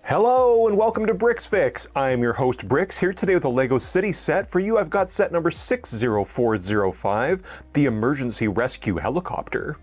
Hello and welcome to BrixFix. I am your host Brix, here today with a LEGO City set. For you I've got set number 60405, the Emergency Rescue Helicopter.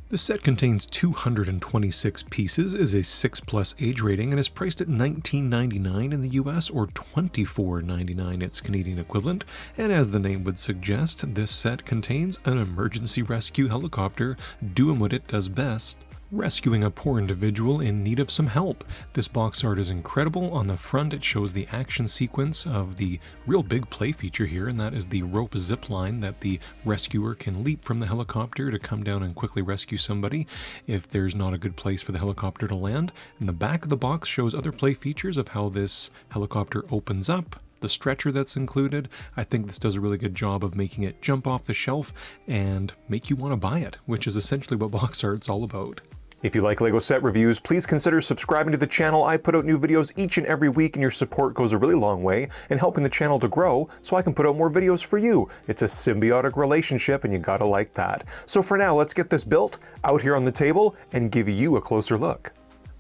The set contains 226 pieces, is a 6+ age rating, and is priced at $19.99 in the US or $24.99 its Canadian equivalent. And as the name would suggest, this set contains an emergency rescue helicopter doing what it does best: rescuing a poor individual in need of some help. This box art is incredible. On the front it shows the action sequence of the real big play feature here, and that is the rope zip line that the rescuer can leap from the helicopter to come down and quickly rescue somebody if there's not a good place for the helicopter to land. And the back of the box shows other play features of how this helicopter opens up, the stretcher that's included. I think this does a really good job of making it jump off the shelf and make you want to buy it, which is essentially what box art's all about. If you like LEGO set reviews, please consider subscribing to the channel. I put out new videos each and every week, and your support goes a really long way in helping the channel to grow so I can put out more videos for you. It's a symbiotic relationship and you gotta like that. So for now, let's get this built, out here on the table, and give you a closer look.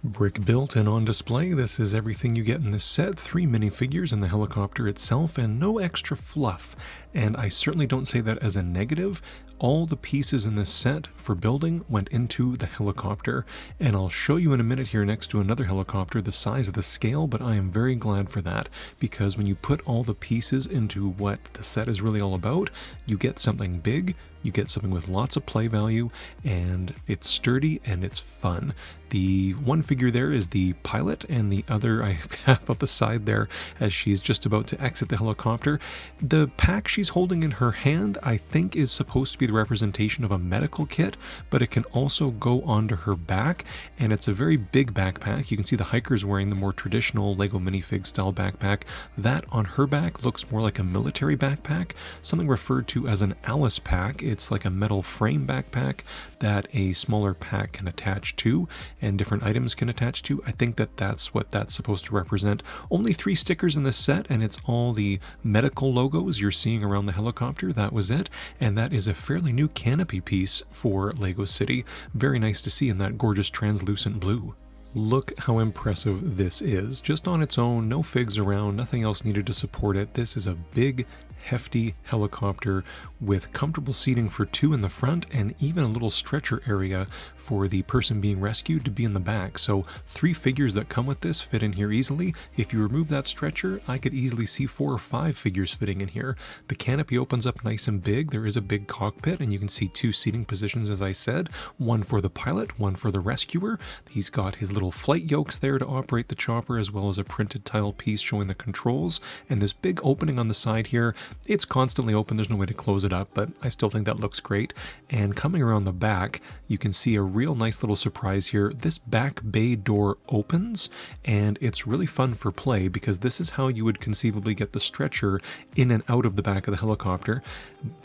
Brick built and on display, this is everything you get in this set: 3 minifigures and the helicopter itself, and no extra fluff. And I certainly don't say that as a negative. All the pieces in this set for building went into the helicopter, and I'll show you in a minute here next to another helicopter the size of the scale, but I am very glad for that, because when you put all the pieces into what the set is really all about, you get something big, you get something with lots of play value, and it's sturdy and it's fun. The one figure there is the pilot, and the other I have on the side there as she's just about to exit the helicopter. The pack she's holding in her hand, I think, is supposed to be the representation of a medical kit, but it can also go onto her back, and it's a very big backpack. You can see the hiker's wearing the more traditional LEGO minifig style backpack. That on her back looks more like a military backpack, something referred to as an Alice pack. It's like a metal frame backpack that a smaller pack can attach to, and different items can attach to. I think that that's what that's supposed to represent. Only 3 stickers in this set, and it's all the medical logos you're seeing around the helicopter. That was it, and that is a fairly new canopy piece for LEGO City. Very nice to see in that gorgeous translucent blue. Look how impressive this is. Just on its own, no figs around, nothing else needed to support it. This is a big, hefty helicopter with comfortable seating for 2 in the front, and even a little stretcher area for the person being rescued to be in the back. So 3 figures that come with this fit in here easily. If you remove that stretcher, I could easily see 4 or 5 figures fitting in here. The canopy opens up nice and big. There is a big cockpit, and you can see 2 seating positions, as I said. One for the pilot, one for the rescuer. He's got his little flight yokes there to operate the chopper, as well as a printed tile piece showing the controls, and this big opening on the side here. It's constantly open, there's no way to close it up, but I still think that looks great. And coming around the back, you can see a real nice little surprise here. This back bay door opens, and it's really fun for play, because this is how you would conceivably get the stretcher in and out of the back of the helicopter.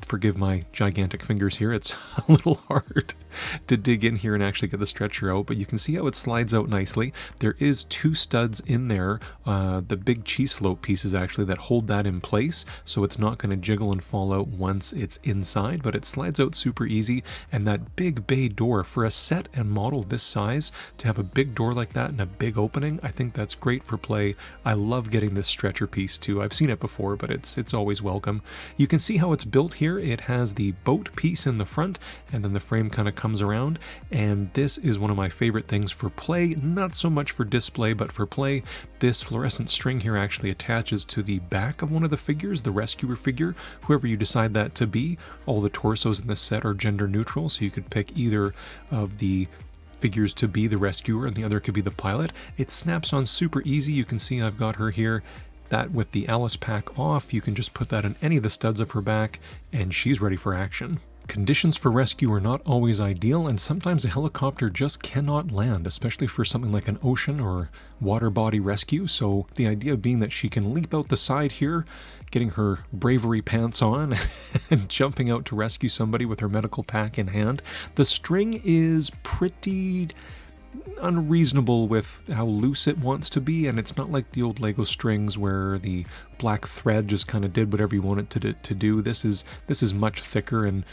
Forgive my gigantic fingers here, it's a little hard to dig in here and actually get the stretcher out, but you can see how it slides out nicely. There is 2 studs in there, the big cheese slope pieces actually, that hold that in place, so it's not going to jiggle and fall out once it's inside, but it slides out super easy. And that big bay door, for a set and model this size, to have a big door like that and a big opening, I think that's great for play. I love getting this stretcher piece too. I've seen it before, but it's always welcome. You can see how it's built here. It has the boat piece in the front, and then the frame kind of comes around, and this is one of my favorite things for play, not so much for display, but for play. This fluorescent string here actually attaches to the back of one of the figures, the rescuer figure, whoever you decide that to be. All the torsos in this set are gender neutral, so you could pick either of the figures to be the rescuer, and the other could be the pilot. It snaps on super easy. You can see I've got her here. That with the Alice pack off, you can just put that in any of the studs of her back, and she's ready for action. Conditions for rescue are not always ideal, and sometimes a helicopter just cannot land, especially for something like an ocean or water body rescue. So the idea being that she can leap out the side here, getting her bravery pants on and jumping out to rescue somebody with her medical pack in hand. The string is pretty unreasonable with how loose it wants to be, and it's not like the old Lego strings where the black thread just kind of did whatever you want it to do. This is much thicker and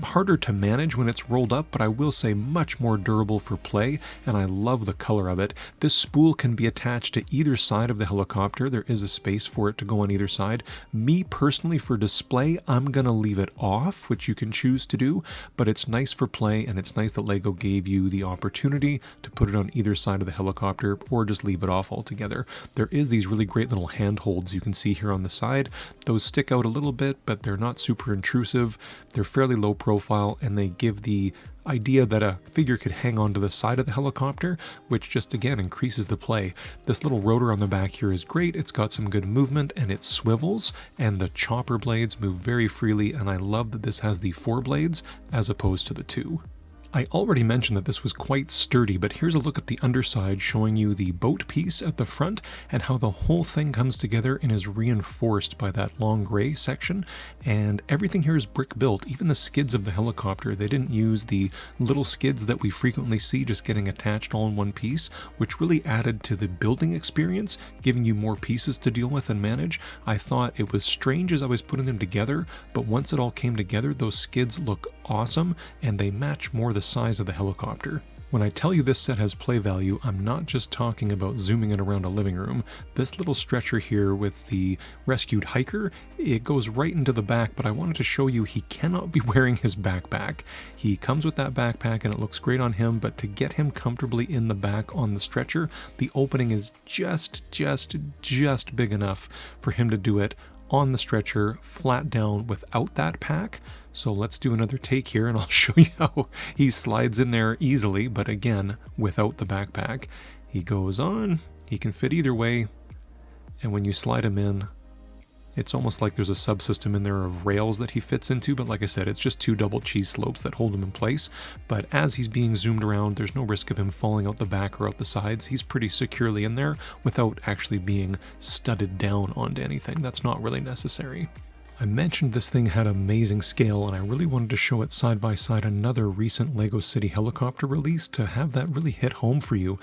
harder to manage when it's rolled up, but I will say much more durable for play, and I love the color of it. This spool can be attached to either side of the helicopter. There is a space for it to go on either side. Me personally, for display, I'm gonna leave it off, which you can choose to do, but it's nice for play, and it's nice that LEGO gave you the opportunity to put it on either side of the helicopter or just leave it off altogether. There is these really great little handholds you can see here on the side. Those stick out a little bit, but they're not super intrusive. They're fairly low profile, and they give the idea that a figure could hang onto the side of the helicopter, which just again increases the play. This little rotor on the back here is great. It's got some good movement, and it swivels, and the chopper blades move very freely, and I love that this has the 4 blades as opposed to the 2. I already mentioned that this was quite sturdy, but here's a look at the underside showing you the boat piece at the front and how the whole thing comes together and is reinforced by that long gray section. And everything here is brick built, even the skids of the helicopter. They didn't use the little skids that we frequently see just getting attached all in one piece, which really added to the building experience, giving you more pieces to deal with and manage. I thought it was strange as I was putting them together, but once it all came together, those skids look awesome, and they match more the size of the helicopter. When I tell you this set has play value, I'm not just talking about zooming it around a living room. This little stretcher here with the rescued hiker, it goes right into the back, but I wanted to show you he cannot be wearing his backpack. He comes with that backpack and it looks great on him, but to get him comfortably in the back on the stretcher, the opening is just big enough for him to do it on the stretcher, flat down, without that pack. So let's do another take here and I'll show you how he slides in there easily, but again, without the backpack. He goes on, he can fit either way, and when you slide him in, it's almost like there's a subsystem in there of rails that he fits into, but like I said, it's just 2 double cheese slopes that hold him in place. But as he's being zoomed around, there's no risk of him falling out the back or out the sides. He's pretty securely in there without actually being studded down onto anything. That's not really necessary. I mentioned this thing had amazing scale, and I really wanted to show it side by side another recent LEGO City helicopter release to have that really hit home for you.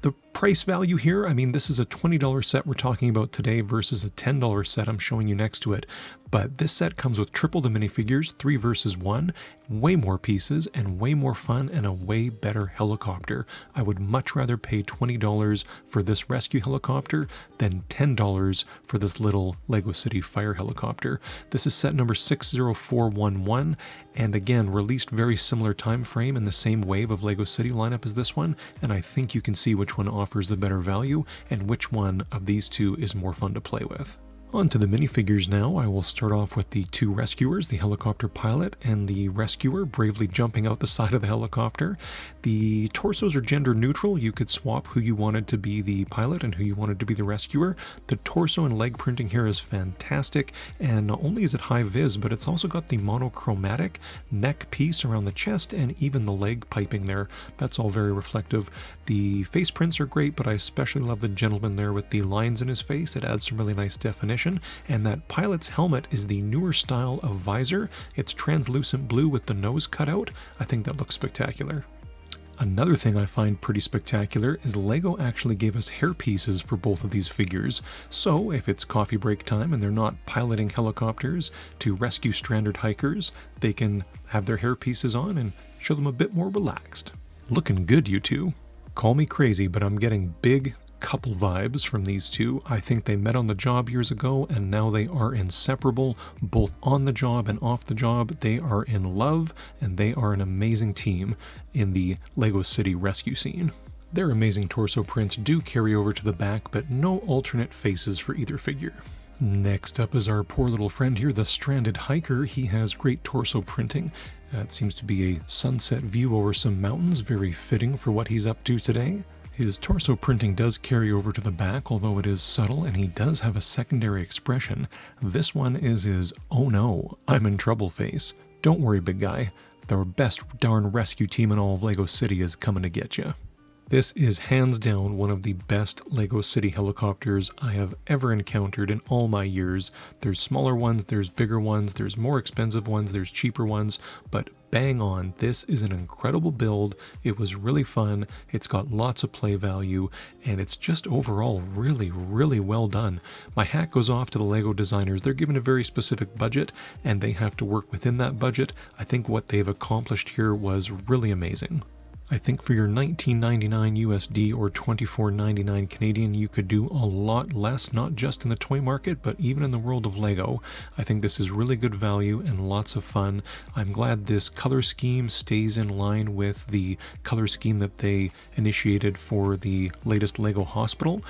The price value here, I mean, this is a $20 set we're talking about today versus a $10 set I'm showing you next to it. But this set comes with triple the minifigures, 3 versus 1, way more pieces, and way more fun, and a way better helicopter. I would much rather pay $20 for this rescue helicopter than $10 for this little LEGO City fire helicopter. This is set number 60411, and again, released very similar time frame in the same wave of LEGO City lineup as this one, and I think you can see which one offers the better value and which one of these two is more fun to play with. On to the minifigures now. I will start off with the 2 rescuers, the helicopter pilot and the rescuer bravely jumping out the side of the helicopter. The torsos are gender neutral. You could swap who you wanted to be the pilot and who you wanted to be the rescuer. The torso and leg printing here is fantastic, and not only is it high vis, but it's also got the monochromatic neck piece around the chest and even the leg piping there. That's all very reflective. The face prints are great, but I especially love the gentleman there with the lines in his face. It adds some really nice definition. And that pilot's helmet is the newer style of visor. It's translucent blue with the nose cut out. I think that looks spectacular. Another thing I find pretty spectacular is LEGO actually gave us hair pieces for both of these figures. So if it's coffee break time and they're not piloting helicopters to rescue stranded hikers, they can have their hair pieces on and show them a bit more relaxed. Looking good, you two. Call me crazy, but I'm getting big couple vibes from these two. I think they met on the job years ago and now they are inseparable, both on the job and off the job. They are in love and they are an amazing team in the LEGO City rescue scene. Their amazing torso prints do carry over to the back, but no alternate faces for either figure. Next up is our poor little friend here, the stranded hiker. He has great torso printing. It seems to be a sunset view over some mountains, very fitting for what he's up to today. His torso printing does carry over to the back, although it is subtle, and he does have a secondary expression. This one is his "oh no, I'm in trouble" face. Don't worry, big guy. The best darn rescue team in all of LEGO City is coming to get you. This is hands down one of the best LEGO City helicopters I have ever encountered in all my years. There's smaller ones, there's bigger ones, there's more expensive ones, there's cheaper ones, but bang on. This is an incredible build. It was really fun. It's got lots of play value, and it's just overall really, really well done. My hat goes off to the LEGO designers. They're given a very specific budget, and they have to work within that budget. I think what they've accomplished here was really amazing. I think for your $19.99 USD or $24.99 Canadian, you could do a lot less, not just in the toy market, but even in the world of LEGO. I think this is really good value and lots of fun. I'm glad this color scheme stays in line with the color scheme that they initiated for the latest LEGO Hospital,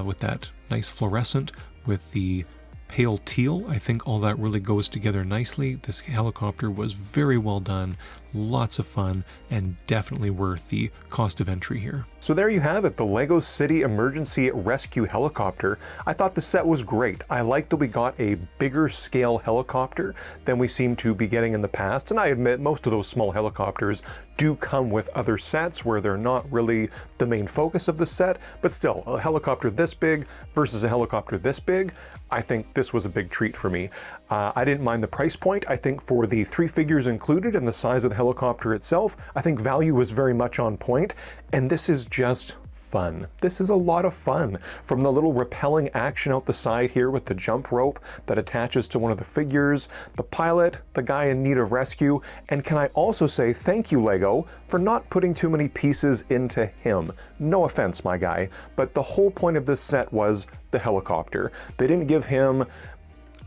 with that nice fluorescent with the pale teal. I think all that really goes together nicely. This helicopter was very well done, lots of fun, and definitely worth the cost of entry here. So there you have it, the LEGO City Emergency Rescue Helicopter. I thought the set was great. I like that we got a bigger scale helicopter than we seem to be getting in the past, and I admit most of those small helicopters do come with other sets where they're not really the main focus of the set, but still, a helicopter this big versus a helicopter this big, I think this was a big treat for me. I didn't mind the price point. I think for the 3 figures included and the size of the helicopter itself, I think value was very much on point, and this is just fun. This is a lot of fun. From the little rappelling action out the side here with the jump rope that attaches to one of the figures, the pilot, the guy in need of rescue, and can I also say thank you, LEGO, for not putting too many pieces into him. No offense, my guy, but the whole point of this set was the helicopter. They didn't give him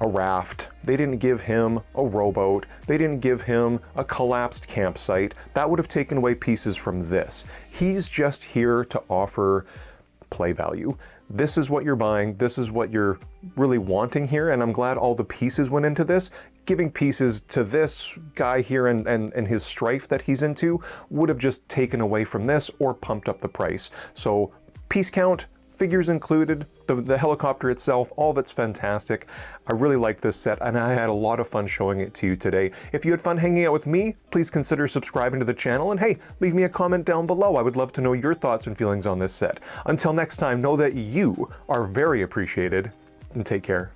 a raft, they didn't give him a rowboat, they didn't give him a collapsed campsite. That would have taken away pieces from this. He's just here to offer play value. This is what you're buying, this is what you're really wanting here, and I'm glad all the pieces went into this. Giving pieces to this guy here and his strife that he's into would have just taken away from this or pumped up the price. So piece count, figures included, the helicopter itself, all of it's fantastic. I really like this set, and I had a lot of fun showing it to you today. If you had fun hanging out with me, please consider subscribing to the channel, and hey, leave me a comment down below. I would love to know your thoughts and feelings on this set. Until next time, know that you are very appreciated, and take care.